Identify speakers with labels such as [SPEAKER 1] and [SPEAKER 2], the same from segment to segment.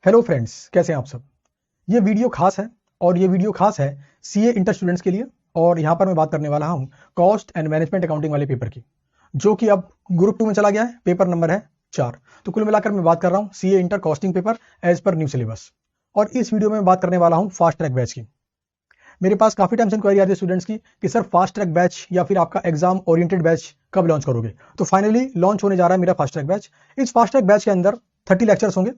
[SPEAKER 1] Hello friends, कैसे हैं आप सब। ये वीडियो खास है और ये वीडियो खास है सीए इंटर स्टूडेंट्स के लिए। और यहाँ पर मैं बात करने वाला हूँ कॉस्ट एंड मैनेजमेंट अकाउंटिंग वाले पेपर की, जो कि अब ग्रुप 2 में चला गया है। पेपर नंबर है 4। तो कुल मिलाकर मैं बात कर रहा हूँ CA inter costing paper as per new syllabus. और इस वीडियो में मैं बात करने वाला हूँ फास्ट ट्रैक बैच की। मेरे पास काफी टाइम से इंक्वायरी आती है स्टूडेंट्स की कि सर फास्ट ट्रैक बैच या फिर आपका एग्जाम ओरिएंटेड बैच कब लॉन्च करोगे। तो फाइनली लॉन्च होने जा रहा है मेरा फास्ट ट्रैक बैच। इस फास्ट ट्रैक बैच के अंदर 30 लेक्चर्स होंगे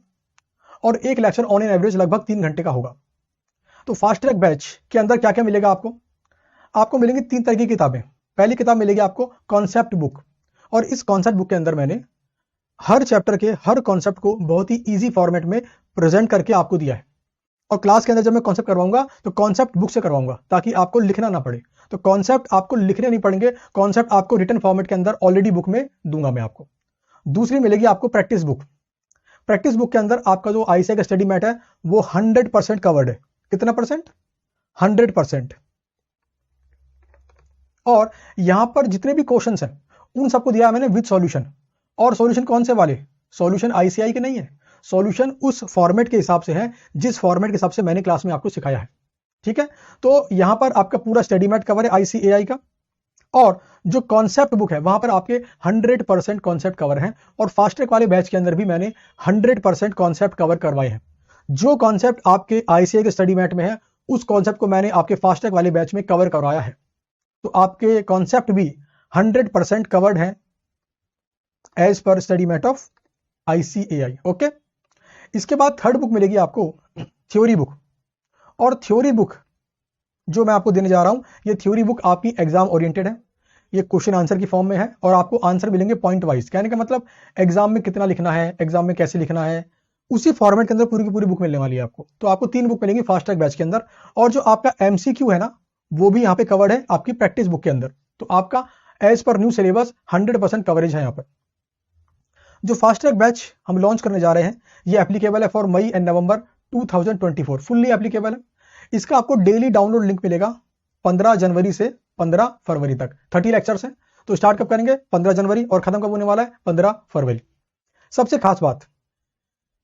[SPEAKER 1] और एक लेक्चर ऑन एन एवरेज लगभग 3 घंटे का होगा। तो फास्ट ट्रैक बैच के अंदर क्या क्या मिलेगा आपको मिलेंगी 3 तरह की किताबें। पहली किताब मिलेगी आपको कॉन्सेप्ट बुक, और इस कॉन्सेप्ट बुक के अंदर मैंने हर चैप्टर के हर कॉन्सेप्ट को बहुत ही इजी फॉर्मेट में प्रेजेंट करके आपको दिया है। और क्लास के अंदर जब मैं कॉन्सेप्ट करवाऊंगा तो कॉन्सेप्ट बुक से करवाऊंगा ताकि आपको लिखना ना पड़े। तो कॉन्सेप्ट आपको लिखने नहीं पड़ेंगे, कॉन्सेप्ट आपको रिटन फॉर्मेट के अंदर ऑलरेडी बुक में दूंगा मैं आपको। दूसरी मिलेगी आपको प्रैक्टिस बुक। प्रैक्टिस बुक के अंदर आपका जो आईसीए का स्टडी मैट है वो 100% कवर्ड है। कितना परसेंट? 100%। और यहां पर जितने भी क्वेश्चंस हैं उन सबको दिया है मैंने विद सॉल्यूशन। और सॉल्यूशन कौन से वाले? सॉल्यूशन आईसीआई के नहीं है, सॉल्यूशन उस फॉर्मेट के हिसाब से है जिस फॉर्मेट के हिसाब से मैंने क्लास में आपको सिखाया है। ठीक है, तो यहां पर आपका पूरा स्टडी मैट कवर है आईसीएआई का। और जो कॉन्सेप्ट बुक है वहां पर आपके 100% कॉन्सेप्ट कवर हैं। और फास्ट ट्रैक वाले बैच के अंदर भी मैंने 100% कॉन्सेप्ट कवर करवाए हैं। जो कॉन्सेप्ट आपके आईसीए के स्टडी मैट में है उस कॉन्सेप्ट को मैंने आपके फास्ट ट्रैक वाले बैच में कवर करवाया है। तो आपके कॉन्सेप्ट भी 100% कवर्ड है as per study mat of ICAI. Okay, इसके बाद थर्ड बुक मिलेगी आपको थ्योरी बुक। और थ्योरी बुक जो मैं आपको देने जा रहा हूं, ये थ्योरी बुक आपकी एग्जाम ओरिएंटेड है। ये क्वेश्चन आंसर की फॉर्म में है और आपको आंसर मिलेंगे पॉइंट वाइज। कहने का मतलब एग्जाम में कितना लिखना है, एग्जाम में कैसे लिखना है, उसी फॉर्मेट के अंदर पूरी की पूरी बुक मिलने वाली है आपको। तो आपको 3 बुक मिलेंगी फास्ट ट्रैक बैच के अंदर। और जो आपका एमसीक्यू है ना, वो भी यहाँ पे कवर्ड है आपकी प्रैक्टिस बुक के अंदर। तो आपका as per new syllabus 100% coverage है यहाँ पर। जो फास्ट ट्रैक बैच हम लॉन्च करने जा रहे हैं ये एप्लीकेबल है for May and November 2024। Fully applicable है। इसका आपको डेली डाउनलोड लिंक मिलेगा 15 जनवरी से 15 फरवरी तक। 30 लेक्चर्स हैं। तो स्टार्ट कब करेंगे? 15 जनवरी और खत्म कब होने वाला है? 15 फरवरी। सबसे खास बात,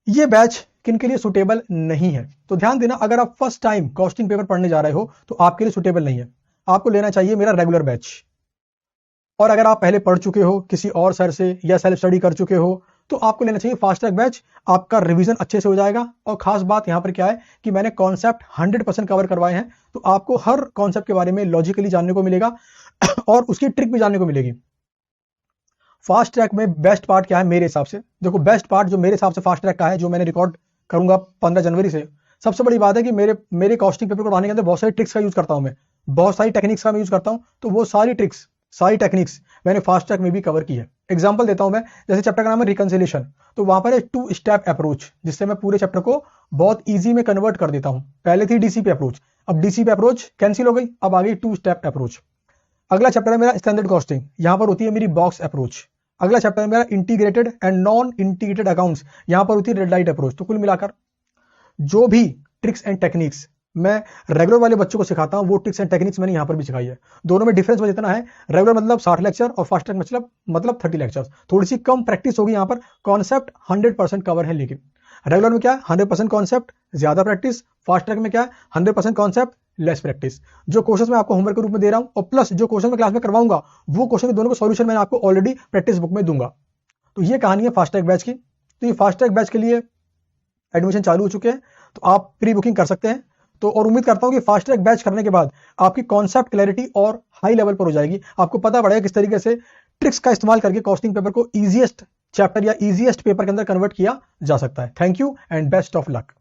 [SPEAKER 1] ये बैच किन के लिए सुटेबल नहीं है। तो ध्यान देना, अगर आप फर्स्ट टाइम कॉस्टिंग पेपर पढ़ने जा रहे हो तो आपके लिए सुटेबल नहीं है। आपको लेना चाहिए मेरा रेगुलर बैच। और अगर आप पहले पढ़ चुके हो किसी और सर से या सेल्फ स्टडी कर चुके हो तो आपको लेना चाहिए फास्ट ट्रैक बैच। आपका रिवीजन अच्छे से हो जाएगा। और खास बात यहां पर क्या है कि मैंने कॉन्सेप्ट 100% कवर करवाए हैं। तो आपको हर कॉन्सेप्ट के बारे में लॉजिकली जानने को मिलेगा और उसकी ट्रिक भी जानने को मिलेगी। फास्ट ट्रैक में बेस्ट पार्ट क्या है मेरे हिसाब से? देखो, बेस्ट पार्ट जो मेरे हिसाब से फास्ट ट्रैक का है, जो मैंने रिकॉर्ड करूंगा 15 जनवरी से, सबसे बड़ी बात है कि मेरे कॉस्टिंग पेपर को पढ़ाने के अंदर बहुत सारी ट्रिक्स का यूज करता हूं मैं, बहुत सारी टेक्निक्स का मैं यूज करता हूं। तो वो सारी ट्रिक्स, सारी टेक्निक्स मैंने फास्ट ट्रैक में भी कवर की है। एग्जांपल देता हूं मैं, जैसे चैप्टर का नाम है रिकंसिलिएशन, तो वहां पर है 2 स्टेप अप्रोच, जिससे मैं पूरे चैप्टर को बहुत इजी में कन्वर्ट कर देता हूं। पहले थी डीसीपी अप्रोच, अब डीसीपी अप्रोच कैंसिल हो गई, अब आ गई 2 स्टेप अप्रोच। अगला चैप्टर है मेरा स्टैंडर्ड कॉस्टिंग, यहां पर होती है मेरी बॉक्स अप्रोच। अगला चैप्टर है मेरा integrated and non integrated accounts, यहां पर होती है रेड लाइट अप्रोच। तो कुल मिलाकर जो भी ट्रिक्स एंड टेक्निक्स मैं रेगुलर वाले बच्चों को सिखाता हूं वो ट्रिक्स एंड टेक्निक्स मैंने यहां पर भी सिखाई है। दोनों में डिफरेंस बस इतना है, रेगुलर मतलब 60 लेक्चर और फास्ट ट्रैक मतलब 30 लेक्चर। थोड़ी सी कम प्रैक्टिस होगी यहां पर। कॉन्सेप्ट 100% कवर है, लेकिन रेगुलर में क्या है 100% कॉन्सेप्ट ज्यादा प्रैक्टिस, फास्ट ट्रैक में क्या है 100% कॉन्सेप्ट लेस प्रैक्टिस। जो क्वेश्चन मैं आपको होमवर्क के रूप में दे रहा हूं और प्लस जो क्वेश्चन मैं क्लास में करवाऊंगा वो क्वेश्चन के दोनों को सॉल्यूशन मैंने आपको ऑलरेडी प्रैक्टिस बुक में दूंगा। तो ये कहानी है फास्ट ट्रैक बैच की। तो ये फास्ट ट्रैक बैच के लिए एडमिशन चालू हो चुके हैं, तो आप प्री बुकिंग कर सकते हैं। तो और उम्मीद करता हूं कि फास्ट ट्रैक बैच करने के बाद आपकी कॉन्सेप्ट क्लैरिटी और हाई लेवल पर हो जाएगी। आपको पता पड़ेगा किस तरीके से ट्रिक्स का इस्तेमाल करके कॉस्टिंग पेपर को इजीएस्ट चैप्टर या इजीएस्ट पेपर के अंदर कन्वर्ट किया जा सकता है। Thank you and best of luck.